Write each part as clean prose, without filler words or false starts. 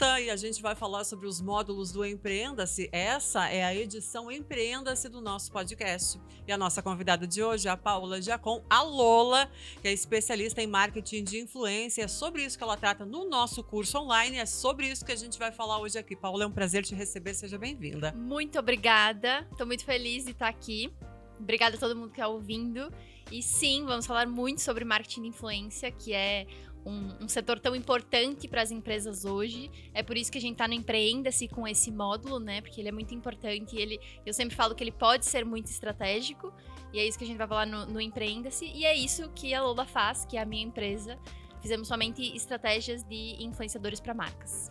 volta e a gente vai falar sobre os módulos do Empreenda-se. Essa é a edição Empreenda-se do nosso podcast. E a nossa convidada de hoje é a Paula Giacom, a Lola, que é especialista em marketing de influência. É sobre isso que ela trata no nosso curso online. É sobre isso que a gente vai falar hoje aqui. Paula, é um prazer te receber. Seja bem-vinda. Muito obrigada. Estou muito feliz de estar aqui. Obrigada a todo mundo que está ouvindo. E sim, vamos falar muito sobre marketing de influência, que é um setor tão importante para as empresas hoje. É por isso que a gente está no Empreenda-se com esse módulo, né? Porque ele é muito importante. Eu sempre falo que ele pode ser muito estratégico. E é isso que a gente vai falar no Empreenda-se. E é isso que a Lola faz, que é a minha empresa. Fizemos somente estratégias de influenciadores para marcas.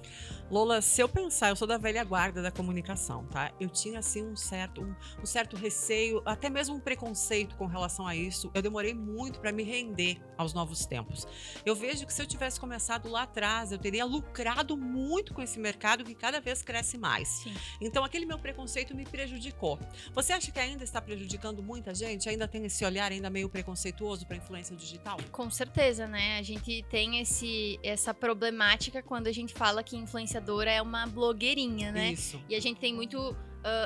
Lola, se eu pensar, eu sou da velha guarda da comunicação, tá? Eu tinha, assim, um certo receio, até mesmo um preconceito com relação a isso. Eu demorei muito para me render aos novos tempos. Eu vejo que se eu tivesse começado lá atrás, eu teria lucrado muito com esse mercado que cada vez cresce mais. Sim. Então, aquele meu preconceito me prejudicou. Você acha que ainda está prejudicando muita gente? Ainda tem esse olhar ainda meio preconceituoso para a influência digital? Com certeza, né? A gente tem essa problemática quando a gente fala que influenciadora é uma blogueirinha, né? Isso. E a gente tem muito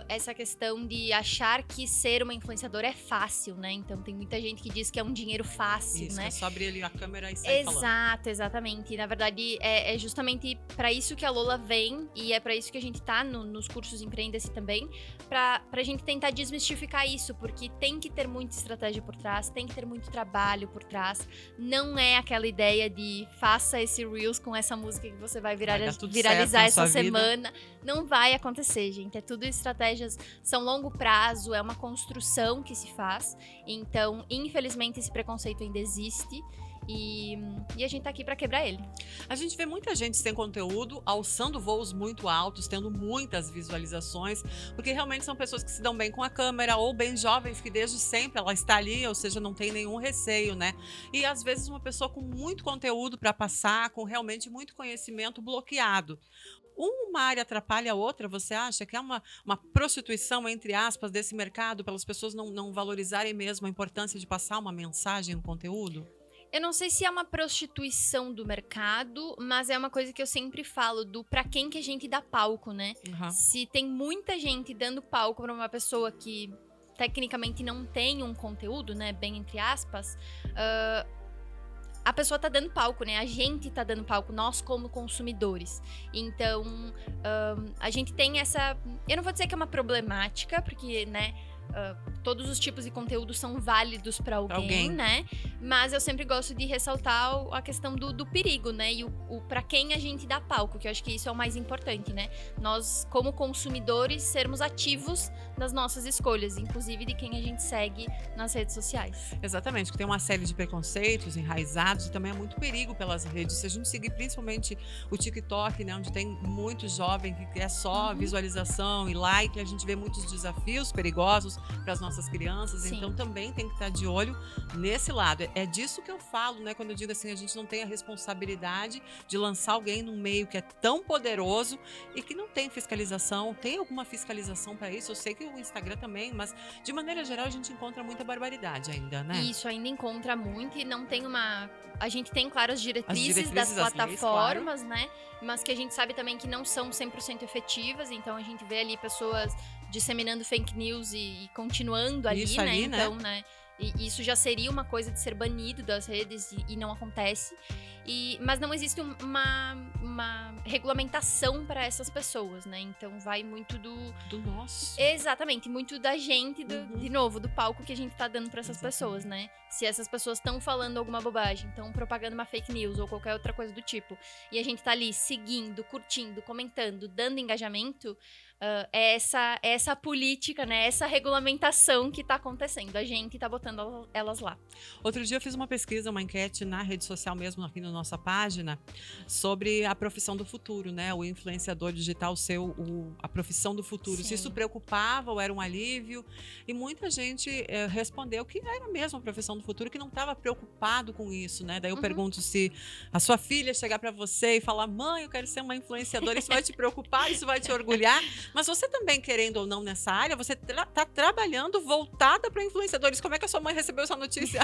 essa questão de achar que ser uma influenciadora é fácil, né? Então tem muita gente que diz que é um dinheiro fácil, Isso, né? é só abrir ali a câmera e sair falando. Exatamente. E, na verdade, é justamente para isso que a Lola vem e é para isso que a gente tá nos cursos Empreenda-se também, pra gente tentar desmistificar isso, porque tem que ter muita estratégia por trás, tem que ter muito trabalho por trás. Não é aquela ideia de faça esse Reels com essa música que você vai viralizar essa semana. Não vai acontecer, gente. É tudo estratégias, são longo prazo, é uma construção que se faz. Então, infelizmente, esse preconceito ainda existe. E a gente tá aqui para quebrar ele. A gente vê muita gente sem conteúdo, alçando voos muito altos, tendo muitas visualizações, porque realmente são pessoas que se dão bem com a câmera, ou bem jovens, que desde sempre ela está ali, ou seja, não tem nenhum receio, né? E às vezes uma pessoa com muito conteúdo para passar, com realmente muito conhecimento bloqueado. Uma área atrapalha a outra, você acha que é uma prostituição, entre aspas, desse mercado, pelas pessoas não valorizarem mesmo a importância de passar uma mensagem, um conteúdo? Eu não sei se é uma prostituição do mercado, mas é uma coisa que eu sempre falo do pra quem que a gente dá palco, né? Uhum. Se tem muita gente dando palco pra uma pessoa que tecnicamente não tem um conteúdo, né, bem entre aspas, a pessoa tá dando palco, né? A gente tá dando palco, nós como consumidores. Então, a gente tem essa... Eu não vou dizer que é uma problemática, porque, né... todos os tipos de conteúdo são válidos para alguém, né? Mas eu sempre gosto de ressaltar a questão do perigo, né? E o para quem a gente dá palco, que eu acho que isso é o mais importante, né? Nós, como consumidores, sermos ativos nas nossas escolhas, inclusive de quem a gente segue nas redes sociais. Exatamente, que tem uma série de preconceitos enraizados e também é muito perigo pelas redes. Se a gente seguir principalmente o TikTok, né? Onde tem muito jovem que é só visualização e like, a gente vê muitos desafios perigosos para as nossas crianças. Sim. Então também tem que estar de olho nesse lado. É disso que eu falo, né? Quando eu digo assim, a gente não tem a responsabilidade de lançar alguém num meio que é tão poderoso e que não tem fiscalização. Tem alguma fiscalização para isso? Eu sei que o Instagram também, mas de maneira geral a gente encontra muita barbaridade ainda, né? Isso, ainda encontra muito e não tem uma... A gente tem, claro, as diretrizes das leis, plataformas, claro, né? Mas que a gente sabe também que não são 100% efetivas, então a gente vê ali pessoas disseminando fake news e continuando ali, isso né? Ali, então, né? E isso já seria uma coisa de ser banido das redes e não acontece. Mas não existe uma regulamentação para essas pessoas, né? Então vai muito do nosso. Exatamente, muito da gente, de novo, do palco que a gente tá dando para essas pessoas, né? Se essas pessoas estão falando alguma bobagem, estão propagando uma fake news ou qualquer outra coisa do tipo, e a gente tá ali seguindo, curtindo, comentando, dando engajamento, é essa política, né? Essa regulamentação que tá acontecendo. A gente tá botando elas lá. Outro dia eu fiz uma pesquisa, uma enquete na rede social mesmo, aqui na nossa página, sobre a profissão do futuro, né? O influenciador digital ser a profissão do futuro. Sim. Se isso preocupava ou era um alívio. E muita gente respondeu que era mesmo a profissão do futuro, que não estava preocupado com isso, né? Daí eu pergunto se a sua filha chegar para você e falar: mãe, eu quero ser uma influenciadora, isso vai te preocupar, isso vai te orgulhar? Mas você também, querendo ou não nessa área, você tá trabalhando voltada para influenciadores. Como é que a sua mãe recebeu essa notícia?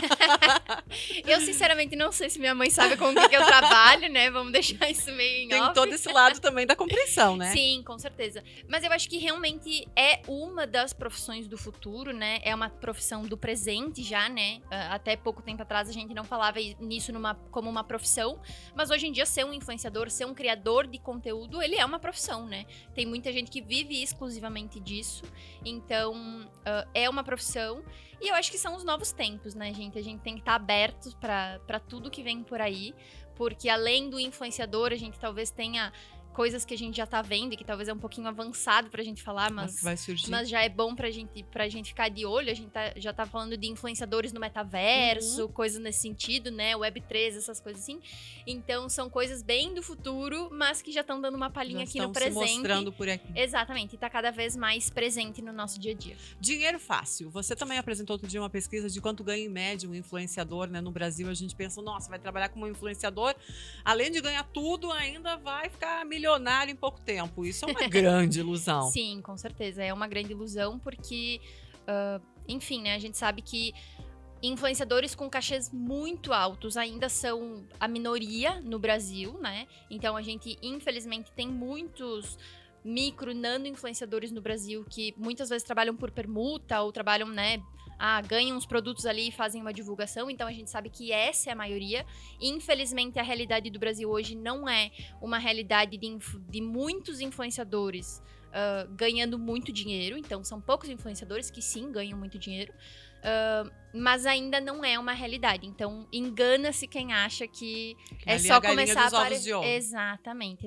Eu, sinceramente, não sei se minha mãe sabe com o que eu trabalho, né? Vamos deixar isso meio em Tem off. todo esse lado também da compreensão, né? Sim, com certeza. Mas eu acho que realmente é uma das profissões do futuro, né? É uma profissão do presente já, né? Até pouco tempo atrás a gente não falava nisso como uma profissão, mas hoje em dia ser um influenciador, ser um criador de conteúdo, ele é uma profissão, né? Tem muita gente que vive exclusivamente disso, então é uma profissão. E eu acho que são os novos tempos, né, gente? A gente tem que estar aberto para tudo que vem por aí, porque além do influenciador, a gente talvez tenha coisas que a gente já tá vendo e que talvez é um pouquinho avançado pra gente falar, mas vai surgir. Mas já é bom pra gente ficar de olho. A gente já tá falando de influenciadores no metaverso, coisas nesse sentido, né? Web3, essas coisas assim. Então, são coisas bem do futuro, mas que já estão dando uma palhinha aqui no presente. Se mostrando por aqui. Exatamente, e tá cada vez mais presente no nosso dia a dia. Dinheiro fácil. Você também apresentou outro dia uma pesquisa de quanto ganha em média um influenciador, né? No Brasil, a gente pensa, nossa, vai trabalhar como influenciador, além de ganhar tudo, ainda vai ficar milionário em pouco tempo. Isso é uma grande ilusão. Sim, com certeza. É uma grande ilusão porque, enfim, né? A gente sabe que influenciadores com cachês muito altos ainda são a minoria no Brasil, né? Então a gente, infelizmente, tem muitos micro, nano influenciadores no Brasil que muitas vezes trabalham por permuta ou trabalham, né? Ganham uns produtos ali e fazem uma divulgação, então a gente sabe que essa é a maioria. Infelizmente, a realidade do Brasil hoje não é uma realidade de muitos influenciadores ganhando muito dinheiro, então são poucos influenciadores que sim ganham muito dinheiro, mas ainda não é uma realidade. Então, engana-se quem acha que é só começar a ovos de ouro. Exatamente.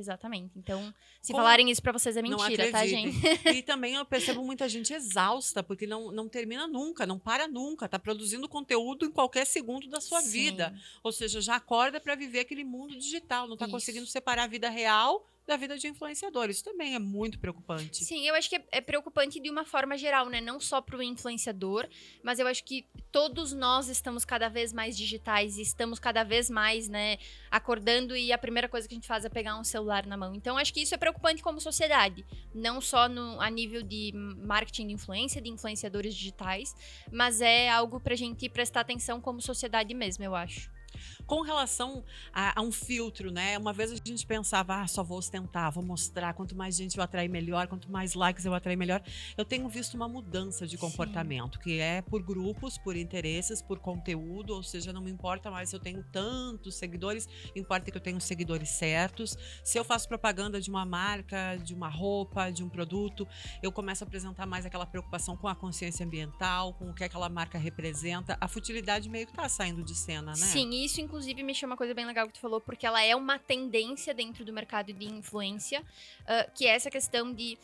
Então, se falarem isso pra vocês é mentira, tá, gente? E também eu percebo muita gente exausta, porque não termina nunca, não para nunca, tá produzindo conteúdo em qualquer segundo da sua vida. Ou seja, já acorda para viver aquele mundo digital, não tá conseguindo separar a vida real da vida de influenciadores. Isso também é muito preocupante. Sim, eu acho que é preocupante de uma forma geral, né? Não só pro influenciador, mas eu acho que todos nós estamos cada vez mais digitais e estamos cada vez mais, né, acordando e a primeira coisa que a gente faz é pegar um celular na mão. Então, acho que isso é preocupante como sociedade. Não só a nível de marketing de influência, de influenciadores digitais, mas é algo pra gente prestar atenção como sociedade mesmo, eu acho. Com relação a um filtro, né? Uma vez a gente pensava, só vou ostentar, vou mostrar, quanto mais gente eu atrair melhor, quanto mais likes eu atrair melhor. Eu tenho visto uma mudança de comportamento, que é por grupos, por interesses, por conteúdo, ou seja, não me importa mais se eu tenho tantos seguidores, importa que eu tenha os seguidores certos. Se eu faço propaganda de uma marca, de uma roupa, de um produto, eu começo a apresentar mais aquela preocupação com a consciência ambiental, com o que aquela marca representa. A futilidade meio que tá saindo de cena, né? Sim, isso inclusive me chama uma coisa bem legal que tu falou, porque ela é uma tendência dentro do mercado de influência, que é essa questão de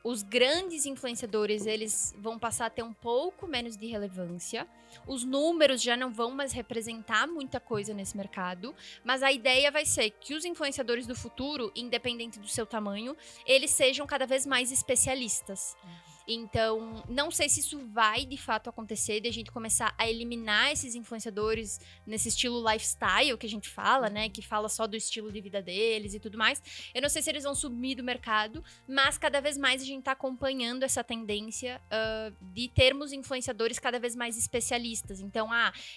os grandes influenciadores, eles vão passar a ter um pouco menos de relevância, os números já não vão mais representar muita coisa nesse mercado, mas a ideia vai ser que os influenciadores do futuro, independente do seu tamanho, eles sejam cada vez mais especialistas. Então, não sei se isso vai de fato acontecer, de a gente começar a eliminar esses influenciadores nesse estilo lifestyle que a gente fala, né? Que fala só do estilo de vida deles e tudo mais. Eu não sei se eles vão sumir do mercado, mas cada vez mais a gente tá acompanhando essa tendência de termos influenciadores cada vez mais especialistas. Então,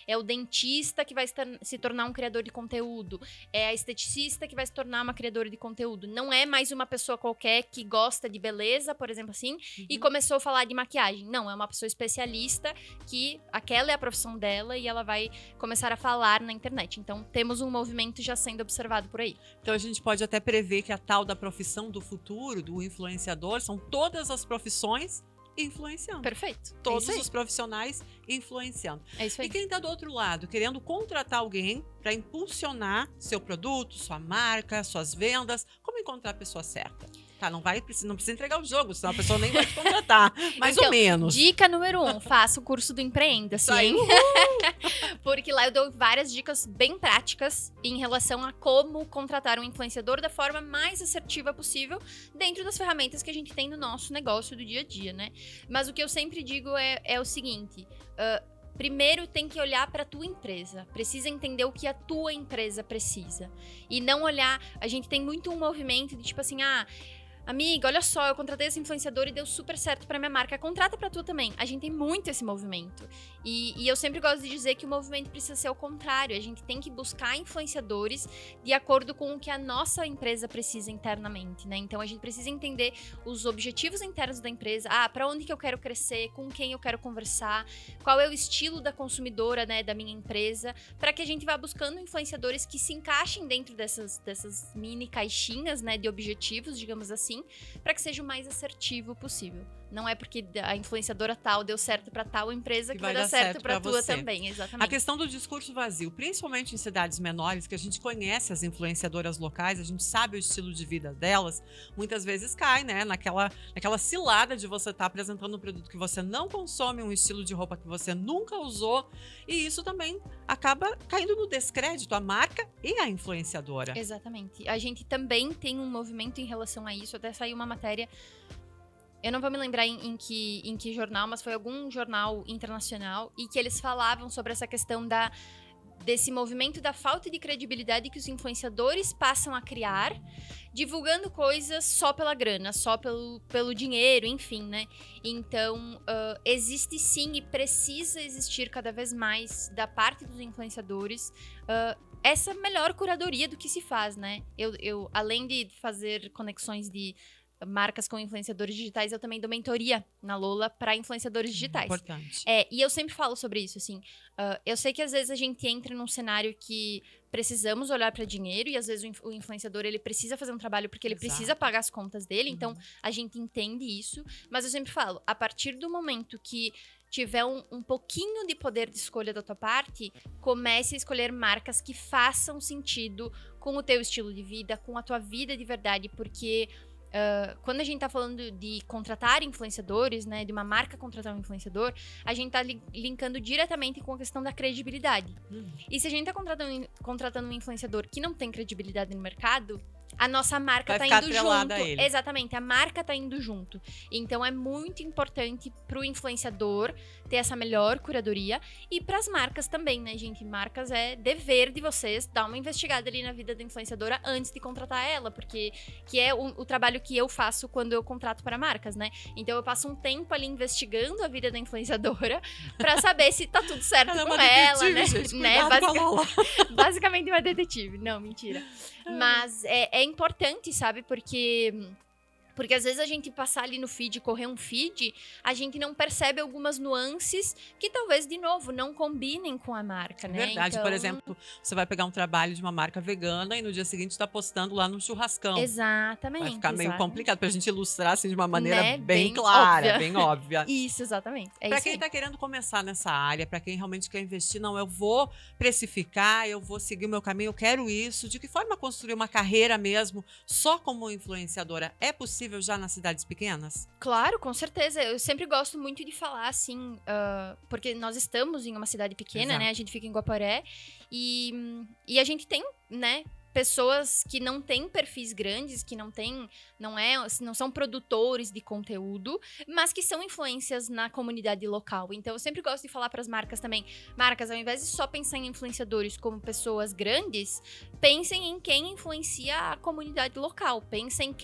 é o dentista que vai se tornar um criador de conteúdo, é a esteticista que vai se tornar uma criadora de conteúdo. Não é mais uma pessoa qualquer que gosta de beleza, por exemplo assim, e começou a falar de maquiagem. Não, é uma pessoa especialista que aquela é a profissão dela e ela vai começar a falar na internet. Então, temos um movimento já sendo observado por aí. Então, a gente pode até prever que a tal da profissão do futuro, do influenciador, são todas as profissões influenciando. Perfeito. Todos os profissionais influenciando. É isso aí. E quem está do outro lado, querendo contratar alguém para impulsionar seu produto, sua marca, suas vendas, como encontrar a pessoa certa? Tá, não precisa entregar o jogo, senão a pessoa nem vai te contratar. Mais ou menos. Dica número 1, faça o curso do Empreenda-se, hein? Porque lá eu dou várias dicas bem práticas em relação a como contratar um influenciador da forma mais assertiva possível dentro das ferramentas que a gente tem no nosso negócio do dia a dia, né? Mas o que eu sempre digo é o seguinte... Primeiro tem que olhar para a tua empresa, precisa entender o que a tua empresa precisa. E não olhar, a gente tem muito um movimento de tipo assim, amiga, olha só, eu contratei esse influenciador e deu super certo pra minha marca, contrata pra tu também. A gente tem muito esse movimento. E eu sempre gosto de dizer que o movimento precisa ser o contrário. A gente tem que buscar influenciadores de acordo com o que a nossa empresa precisa internamente, né? Então a gente precisa entender os objetivos internos da empresa. Pra onde que eu quero crescer, com quem eu quero conversar, qual é o estilo da consumidora, né, da minha empresa, para que a gente vá buscando influenciadores que se encaixem dentro dessas mini caixinhas, né, de objetivos, digamos assim, para que seja o mais assertivo possível. Não é porque a influenciadora tal deu certo para tal empresa que vai dar certo para tua também, exatamente. A questão do discurso vazio, principalmente em cidades menores, que a gente conhece as influenciadoras locais, a gente sabe o estilo de vida delas, muitas vezes cai, né, naquela cilada de você estar apresentando um produto que você não consome, um estilo de roupa que você nunca usou, e isso também acaba caindo no descrédito, a marca e a influenciadora. Exatamente. A gente também tem um movimento em relação a isso, até saiu uma matéria. Eu não vou me lembrar em que jornal, mas foi algum jornal internacional, e que eles falavam sobre essa questão desse movimento da falta de credibilidade que os influenciadores passam a criar, divulgando coisas só pela grana, só pelo dinheiro, enfim, né? Então, existe sim e precisa existir cada vez mais da parte dos influenciadores essa melhor curadoria do que se faz, né? Eu além de fazer conexões de marcas com influenciadores digitais, eu também dou mentoria na Lola para influenciadores digitais. Importante. E eu sempre falo sobre isso, assim. Eu sei que às vezes a gente entra num cenário que precisamos olhar para dinheiro, e às vezes o influenciador ele precisa fazer um trabalho porque ele precisa pagar as contas dele, então a gente entende isso. Mas eu sempre falo, a partir do momento que tiver um pouquinho de poder de escolha da tua parte, comece a escolher marcas que façam sentido com o teu estilo de vida, com a tua vida de verdade, porque quando a gente tá falando de contratar influenciadores, né, de uma marca contratar um influenciador, a gente tá linkando diretamente com a questão da credibilidade. E se a gente tá contratando um influenciador que não tem credibilidade no mercado, a nossa marca tá indo junto. Exatamente, a marca tá indo junto. Então é muito importante pro influenciador ter essa melhor curadoria, e pras marcas também, né, gente? Marcas é dever de vocês dar uma investigada ali na vida da influenciadora antes de contratar ela, porque que é o trabalho que eu faço quando eu contrato para marcas, né? Então eu passo um tempo ali investigando a vida da influenciadora pra saber se tá tudo certo com ela, né? Gente, né? Basicamente uma detetive. Não, mentira. Mas é importante, sabe? Porque às vezes a gente passar ali no feed, correr um feed, a gente não percebe algumas nuances que talvez, de novo, não combinem com a marca, né? Verdade. Então, por exemplo, você vai pegar um trabalho de uma marca vegana e no dia seguinte tá postando lá no churrascão. Exatamente. Vai ficar meio complicado pra gente ilustrar assim de uma maneira, né? bem clara, óbvia. Bem óbvia. Isso, exatamente. Pra quem tá querendo começar nessa área, pra quem realmente quer investir, não, eu vou precificar, eu vou seguir o meu caminho, eu quero isso. De que forma construir uma carreira mesmo só como influenciadora? É possível já nas cidades pequenas? Claro, com certeza. Eu sempre gosto muito de falar assim, porque nós estamos em uma cidade pequena, né? A gente fica em Guaporé e a gente tem, né, pessoas que não têm perfis grandes, que não são produtores de conteúdo, mas que são influências na comunidade local. Então, eu sempre gosto de falar para as marcas também, marcas, ao invés de só pensar em influenciadores como pessoas grandes, pensem em quem influencia a comunidade local, pensem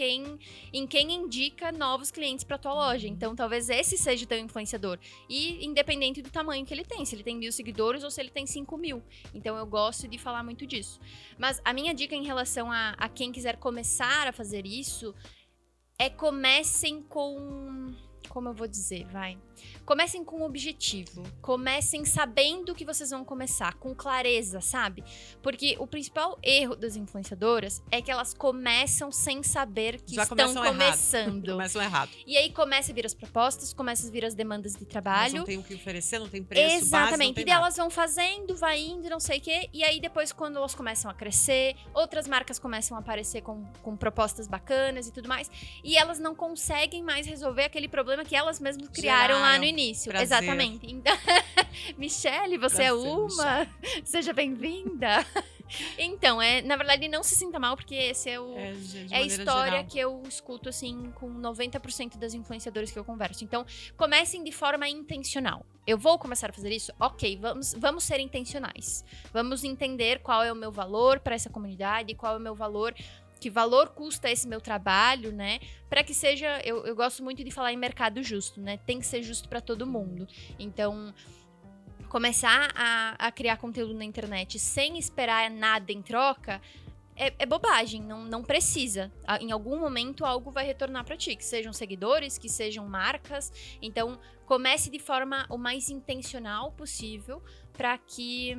em quem indica novos clientes para tua loja. Então, talvez esse seja o teu influenciador. E independente do tamanho que ele tem, se ele tem 1.000 seguidores ou se ele tem 5.000. Então, eu gosto de falar muito disso. Mas a minha dica em relação a quem quiser começar a fazer isso é comecem com... Como eu vou dizer, vai? Comecem com objetivo. Comecem sabendo que vocês vão começar, com clareza, sabe? Porque o principal erro das influenciadoras é que elas começam sem saber que estão começando. Começam errado. E aí começa a vir as propostas, começa a vir as demandas de trabalho. Elas não tem o que oferecer, não tem preço, exatamente. Base, e daí elas vão fazendo, vai indo, não sei o quê. E aí depois, quando elas começam a crescer, outras marcas começam a aparecer com propostas bacanas e tudo mais. E elas não conseguem mais resolver aquele problema que elas mesmas criaram lá no início. Prazer. Exatamente. Então, Michele, você é uma. Michele. Seja bem-vinda. Então, na verdade, não se sinta mal, porque esse é a história geral que eu escuto, assim, com 90% das influenciadoras que eu converso. Então, comecem de forma intencional. Eu vou começar a fazer isso? Ok, vamos ser intencionais. Vamos entender qual é o meu valor para essa comunidade, qual é o meu valor que valor custa esse meu trabalho, né? Para que seja, eu gosto muito de falar em mercado justo, né? Tem que ser justo para todo mundo. Então, começar a criar conteúdo na internet sem esperar nada em troca é bobagem, não precisa. Em algum momento algo vai retornar para ti, que sejam seguidores, que sejam marcas. Então, comece de forma o mais intencional possível para que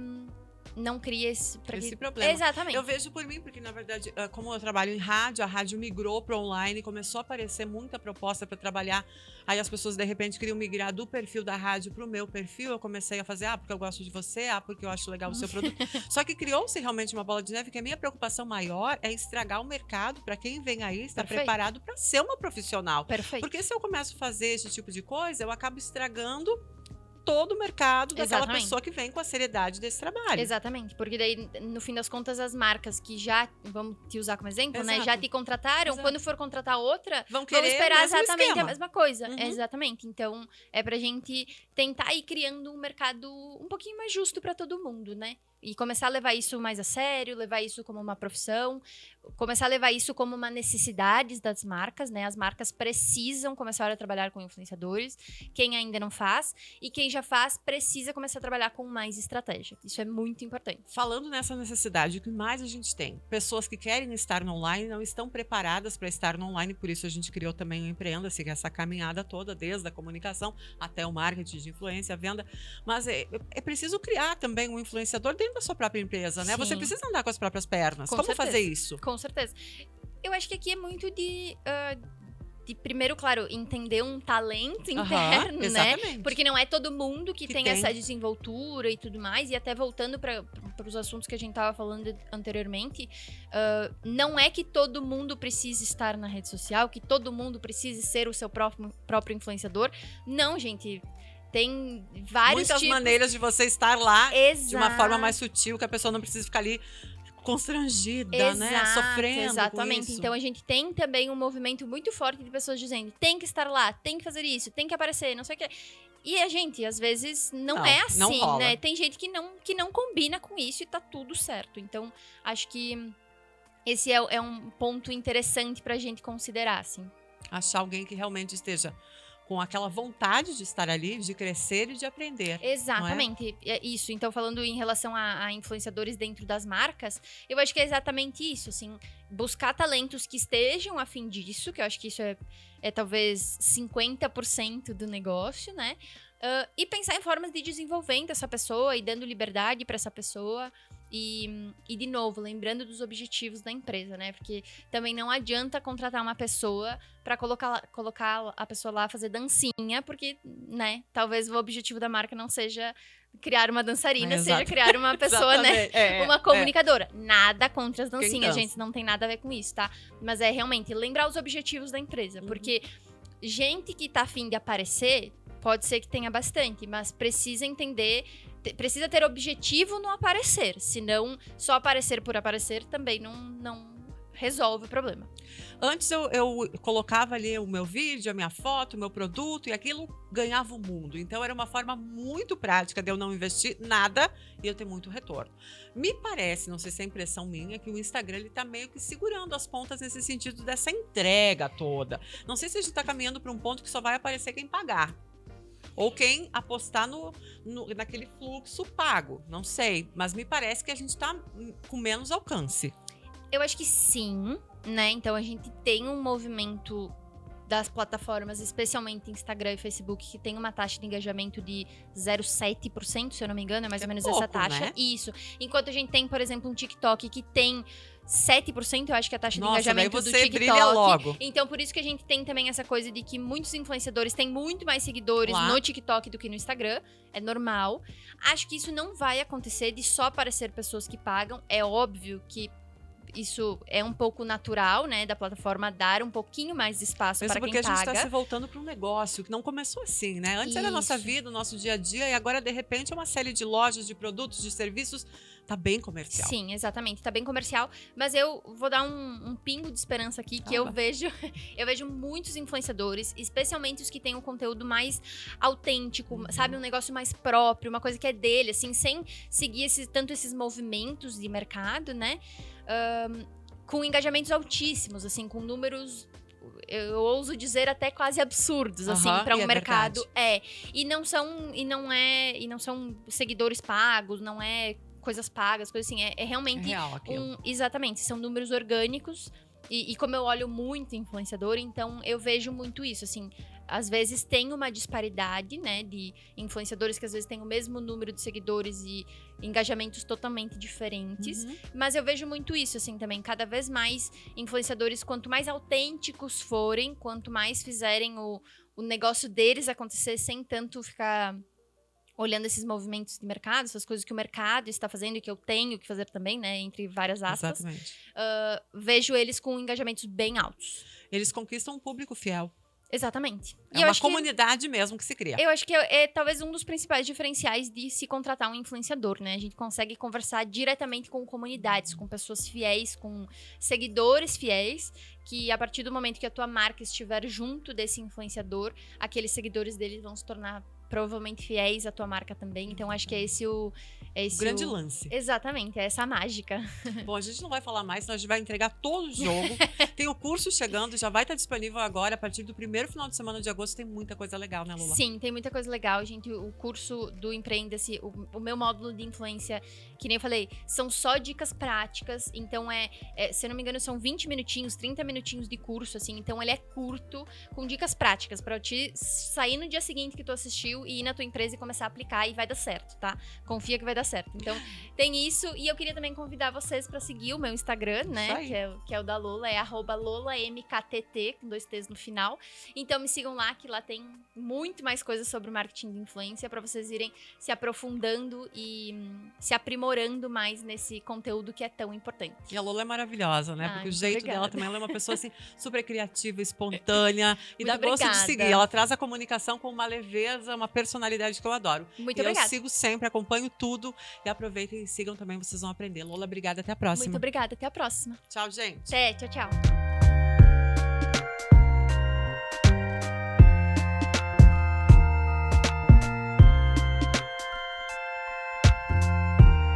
não crie esse problema. Exatamente. Eu vejo por mim, porque na verdade, como eu trabalho em rádio, a rádio migrou para online, começou a aparecer muita proposta para trabalhar. Aí as pessoas de repente queriam migrar do perfil da rádio para o meu perfil. Eu comecei a fazer, porque eu gosto de você, porque eu acho legal o seu produto. Só que criou-se realmente uma bola de neve, que a minha preocupação maior é estragar o mercado para quem vem aí estar preparado para ser uma profissional. Perfeito. Porque se eu começo a fazer esse tipo de coisa, eu acabo estragando todo o mercado daquela pessoa que vem com a seriedade desse trabalho. Exatamente, porque daí, no fim das contas, as marcas que já, vamos te usar como exemplo, né, já te contrataram, quando for contratar outra, vão esperar exatamente a mesma coisa. Exatamente, então é pra gente tentar ir criando um mercado um pouquinho mais justo pra todo mundo, né? E começar a levar isso mais a sério, levar isso como uma profissão, começar a levar isso como uma necessidade das marcas, né? As marcas precisam começar a trabalhar com influenciadores, quem ainda não faz, e quem já faz precisa começar a trabalhar com mais estratégia. Isso é muito importante. Falando nessa necessidade, o que mais a gente tem? Pessoas que querem estar no online não estão preparadas para estar no online, por isso a gente criou também o Empreenda-se, que é essa caminhada toda, desde a comunicação até o marketing de influência, a venda. Mas é preciso criar também um influenciador dentro da sua própria empresa, né? Sim. Você precisa andar com as próprias pernas. Como fazer isso? Com certeza. Eu acho que aqui é muito de primeiro, claro, entender um talento interno, né? Porque não é todo mundo que tem essa desenvoltura e tudo mais. E até voltando para os assuntos que a gente tava falando anteriormente, não é que todo mundo precisa estar na rede social, que todo mundo precisa ser o seu próprio influenciador. Não, gente. Tem vários muitas maneiras de você estar lá de uma forma mais sutil, que a pessoa não precisa ficar ali constrangida, né? Sofrendo. Exatamente. Com isso. Então a gente tem também um movimento muito forte de pessoas dizendo: tem que estar lá, tem que fazer isso, tem que aparecer, não sei o quê. E a gente, às vezes, não é assim, né? Tem gente que não combina com isso e tá tudo certo. Então, acho que esse é um ponto interessante pra gente considerar, assim. Achar alguém que realmente esteja com aquela vontade de estar ali, de crescer e de aprender. Exatamente, é isso. Então, falando em relação a influenciadores dentro das marcas, eu acho que é exatamente isso, assim, buscar talentos que estejam a fim disso, que eu acho que isso é talvez 50% do negócio, né? E pensar em formas de desenvolvendo essa pessoa e dando liberdade para essa pessoa. E, de novo, lembrando dos objetivos da empresa, né? Porque também não adianta contratar uma pessoa para colocar a pessoa lá a fazer dancinha, porque, né? Talvez o objetivo da marca não seja criar uma dançarina, seja criar uma pessoa, né? Uma comunicadora. Nada contra as dancinhas, gente. Não tem nada a ver com isso, tá? Mas é realmente lembrar os objetivos da empresa. Porque gente que tá afim de aparecer, pode ser que tenha bastante, mas precisa entender... Precisa ter objetivo no aparecer, senão só aparecer por aparecer também não resolve o problema. Antes eu colocava ali o meu vídeo, a minha foto, o meu produto e aquilo ganhava o mundo. Então era uma forma muito prática de eu não investir nada e eu ter muito retorno. Me parece, não sei se é impressão minha, que o Instagram ele tá meio que segurando as pontas nesse sentido dessa entrega toda. Não sei se a gente tá caminhando para um ponto que só vai aparecer quem pagar. Ou quem apostar naquele fluxo pago. Não sei. Mas me parece que a gente está com menos alcance. Eu acho que sim, né? Então a gente tem um movimento das plataformas, especialmente Instagram e Facebook, que tem uma taxa de engajamento de 0,7%, se eu não me engano, é mais ou menos pouco, essa taxa. Né? Isso. Enquanto a gente tem, por exemplo, um TikTok que tem 7%, eu acho que é a taxa de engajamento do TikTok. Brilha logo. Então, por isso que a gente tem também essa coisa de que muitos influenciadores têm muito mais seguidores no TikTok do que no Instagram. É normal. Acho que isso não vai acontecer de só aparecer pessoas que pagam. É óbvio que isso é um pouco natural, né, da plataforma dar um pouquinho mais de espaço para quem paga. Mesmo porque a gente está se voltando para um negócio que não começou assim, né? Antes era a nossa vida, o nosso dia a dia, e agora, de repente, é uma série de lojas, de produtos, de serviços. Tá bem comercial. Sim, exatamente. Tá bem comercial. Mas eu vou dar um pingo de esperança aqui, que eu vejo muitos influenciadores, especialmente os que têm um conteúdo mais autêntico, sabe? Um negócio mais próprio, uma coisa que é dele, assim, sem seguir tanto esses movimentos de mercado, né? com engajamentos altíssimos, assim, com números, eu ouso dizer até quase absurdos, assim, Aham, para e um é mercado. verdade. E não são seguidores pagos, não é coisas pagas, coisas assim, é É realmente real aquilo. exatamente, são números orgânicos. E como eu olho muito influenciador, então eu vejo muito isso, assim, às vezes tem uma disparidade, né, de influenciadores que às vezes têm o mesmo número de seguidores e engajamentos totalmente diferentes, Uhum. mas eu vejo muito isso, assim, também, cada vez mais influenciadores, quanto mais autênticos forem, quanto mais fizerem o negócio deles acontecer sem tanto ficar olhando esses movimentos de mercado, essas coisas que o mercado está fazendo e que eu tenho que fazer também, né, entre várias aspas, Exatamente. vejo eles com engajamentos bem altos. Eles conquistam um público fiel. Exatamente. É uma comunidade mesmo que se cria. Eu acho que é talvez um dos principais diferenciais de se contratar um influenciador, né? A gente consegue conversar diretamente com comunidades, com pessoas fiéis, com seguidores fiéis, que a partir do momento que a tua marca estiver junto desse influenciador, aqueles seguidores dele vão se tornar provavelmente fiéis à tua marca também. Então acho que é esse o Grande lance. Exatamente, é essa a mágica. Bom, a gente não vai falar mais, senão a gente vai entregar todo o jogo. Tem o curso chegando, já vai estar disponível agora, a partir do primeiro final de semana de agosto. Tem muita coisa legal, né, Lula? Sim, tem muita coisa legal, gente. O curso do Empreenda-se, o meu módulo de influência, que nem eu falei, são só dicas práticas. Então, se eu não me engano, são 20 minutinhos, 30 minutinhos de curso, assim. Então, ele é curto, com dicas práticas, pra te sair no dia seguinte que tu assistiu e ir na tua empresa e começar a aplicar e vai dar certo, tá? Confia que vai dar certo. Então, tem isso. E eu queria também convidar vocês pra seguir o meu Instagram, né? Que é o da Lola, é @lolamktt, com 2 T's no final. Então, me sigam lá, que lá tem muito mais coisas sobre o marketing de influência para vocês irem se aprofundando e se aprimorando mais nesse conteúdo que é tão importante. E a Lola é maravilhosa, né? Porque o jeito dela também, ela é uma pessoa assim, super criativa, espontânea e dá gosto de seguir. Ela traz a comunicação com uma leveza, uma personalidade que eu adoro. Muito obrigada. Eu sigo sempre, acompanho tudo e aproveitem e sigam também, vocês vão aprender. Lola, obrigada, até a próxima. Muito obrigada, até a próxima. Tchau, gente. Até, tchau, tchau.